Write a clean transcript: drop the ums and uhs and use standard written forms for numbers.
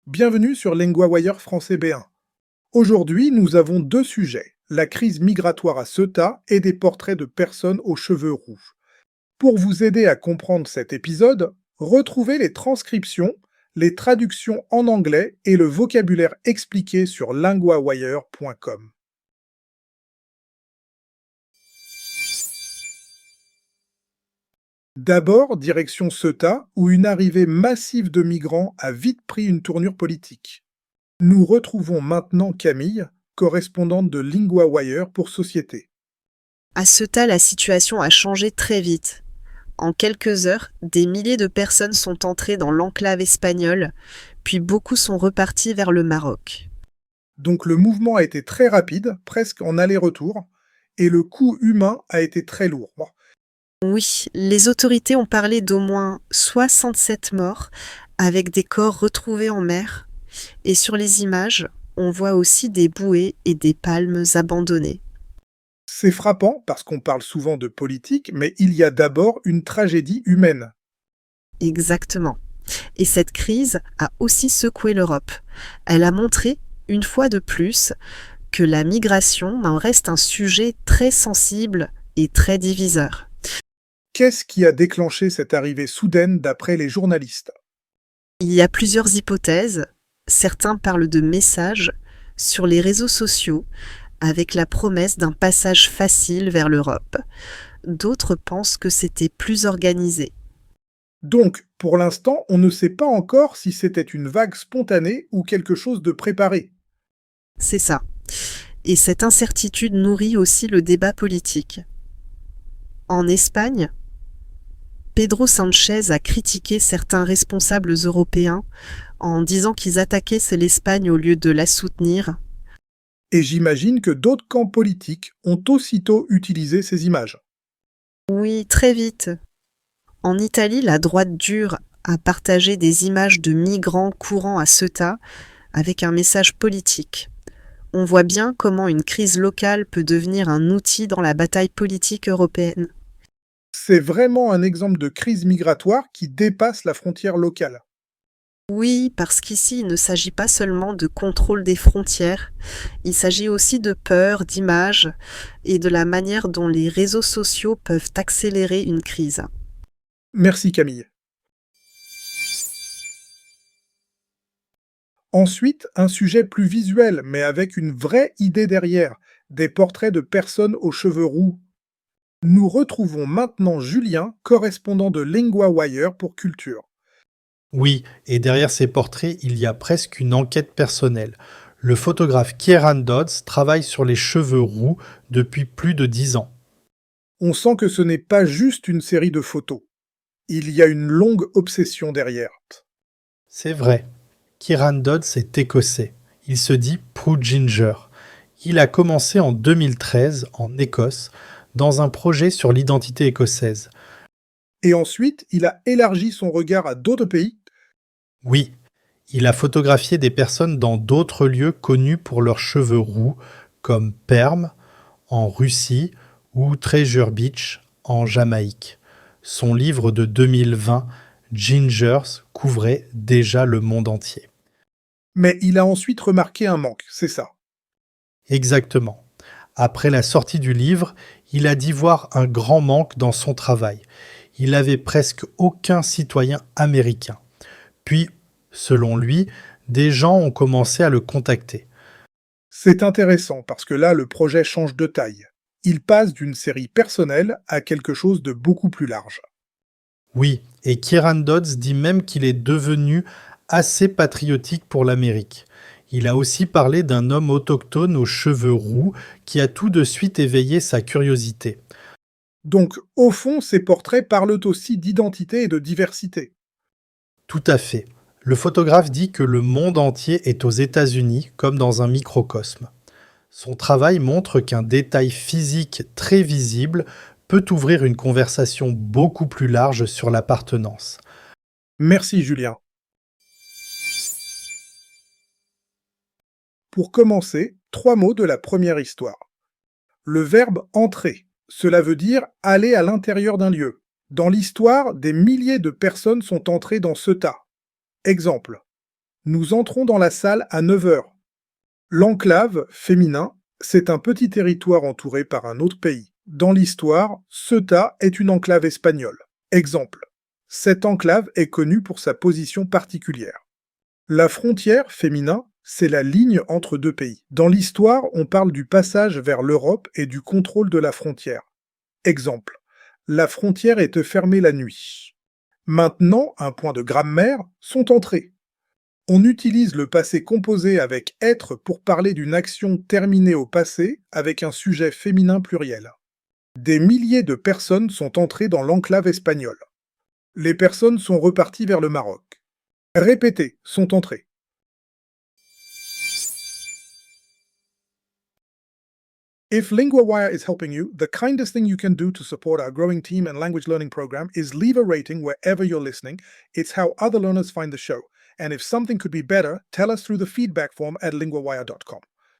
Bienvenue sur LinguaWire Français B1. Aujourd'hui, nous avons deux sujets, la crise migratoire à Ceuta et des portraits de personnes aux cheveux roux. Pour vous aider à comprendre cet épisode, retrouvez les transcriptions, les traductions en anglais et le vocabulaire expliqué sur linguawire.com. D'abord, direction Ceuta, où une arrivée massive de migrants a vite pris une tournure politique. Nous retrouvons maintenant Camille, correspondante de LinguaWire pour Société. À Ceuta, la situation a changé très vite. En quelques heures, des milliers de personnes sont entrées dans l'enclave espagnole, puis beaucoup sont repartis vers le Maroc. Donc le mouvement a été très rapide, presque en aller-retour, et le coût humain a été très lourd. Oui, les autorités ont parlé d'au moins 67 morts, avec des corps retrouvés en mer. Et sur les images, on voit aussi des bouées et des palmes abandonnées. C'est frappant parce qu'on parle souvent de politique, mais il y a d'abord une tragédie humaine. Exactement. Et cette crise a aussi secoué l'Europe. Elle a montré, une fois de plus, que la migration en reste un sujet très sensible et très diviseur. Qu'est-ce qui a déclenché cette arrivée soudaine d'après les journalistes? Il y a plusieurs hypothèses. Certains parlent de messages sur les réseaux sociaux avec la promesse d'un passage facile vers l'Europe. D'autres pensent que c'était plus organisé. Donc, pour l'instant, on ne sait pas encore si c'était une vague spontanée ou quelque chose de préparé. C'est ça. Et cette incertitude nourrit aussi le débat politique. En Espagne, Pedro Sánchez a critiqué certains responsables européens en disant qu'ils attaquaient l'Espagne au lieu de la soutenir. Et j'imagine que d'autres camps politiques ont aussitôt utilisé ces images. Oui, très vite. En Italie, la droite dure a partagé des images de migrants courant à Ceuta avec un message politique. On voit bien comment une crise locale peut devenir un outil dans la bataille politique européenne. C'est vraiment un exemple de crise migratoire qui dépasse la frontière locale. Oui, parce qu'ici, il ne s'agit pas seulement de contrôle des frontières, il s'agit aussi de peur, d'image et de la manière dont les réseaux sociaux peuvent accélérer une crise. Merci Camille. Ensuite, un sujet plus visuel, mais avec une vraie idée derrière, des portraits de personnes aux cheveux roux. Nous retrouvons maintenant Julien, correspondant de LinguaWire pour Culture. Oui, et derrière ces portraits, il y a presque une enquête personnelle. Le photographe Kieran Dodds travaille sur les cheveux roux depuis plus de 10 ans. On sent que ce n'est pas juste une série de photos. Il y a une longue obsession derrière. C'est vrai, Kieran Dodds est écossais. Il se dit Prue Ginger. Il a commencé en 2013 en Écosse dans un projet sur l'identité écossaise. Et ensuite, il a élargi son regard à d'autres pays. Oui, il a photographié des personnes dans d'autres lieux connus pour leurs cheveux roux, comme Perm, en Russie, ou Treasure Beach, en Jamaïque. Son livre de 2020, Gingers, couvrait déjà le monde entier. Mais il a ensuite remarqué un manque, c'est ça. Exactement. Après la sortie du livre, il a dit voir un grand manque dans son travail. Il n'avait presque aucun citoyen américain. Puis, selon lui, des gens ont commencé à le contacter. C'est intéressant parce que là, le projet change de taille. Il passe d'une série personnelle à quelque chose de beaucoup plus large. Oui, et Kieran Dodds dit même qu'il est devenu assez patriotique pour l'Amérique. Il a aussi parlé d'un homme autochtone aux cheveux roux qui a tout de suite éveillé sa curiosité. Donc, au fond, ces portraits parlent aussi d'identité et de diversité. Tout à fait. Le photographe dit que le monde entier est aux États-Unis comme dans un microcosme. Son travail montre qu'un détail physique très visible peut ouvrir une conversation beaucoup plus large sur l'appartenance. Merci Julien. Pour commencer, 3 mots de la première histoire. Le verbe entrer, cela veut dire aller à l'intérieur d'un lieu. Dans l'histoire, des milliers de personnes sont entrées dans Ceuta. Exemple. Nous entrons dans la salle à 9 heures. L'enclave, féminin, c'est un petit territoire entouré par un autre pays. Dans l'histoire, Ceuta est une enclave espagnole. Exemple. Cette enclave est connue pour sa position particulière. La frontière, féminin, c'est la ligne entre deux pays. Dans l'histoire, on parle du passage vers l'Europe et du contrôle de la frontière. Exemple. La frontière est fermée la nuit. Maintenant, un point de grammaire, sont entrés. On utilise le passé composé avec être pour parler d'une action terminée au passé avec un sujet féminin pluriel. Des milliers de personnes sont entrées dans l'enclave espagnole. Les personnes sont reparties vers le Maroc. Répétez, sont entrées. If LinguaWire is helping you, the kindest thing you can do to support our growing team and language learning program is leave a rating wherever you're listening. It's how other learners find the show. And if something could be better, tell us through the feedback form at linguawire.com.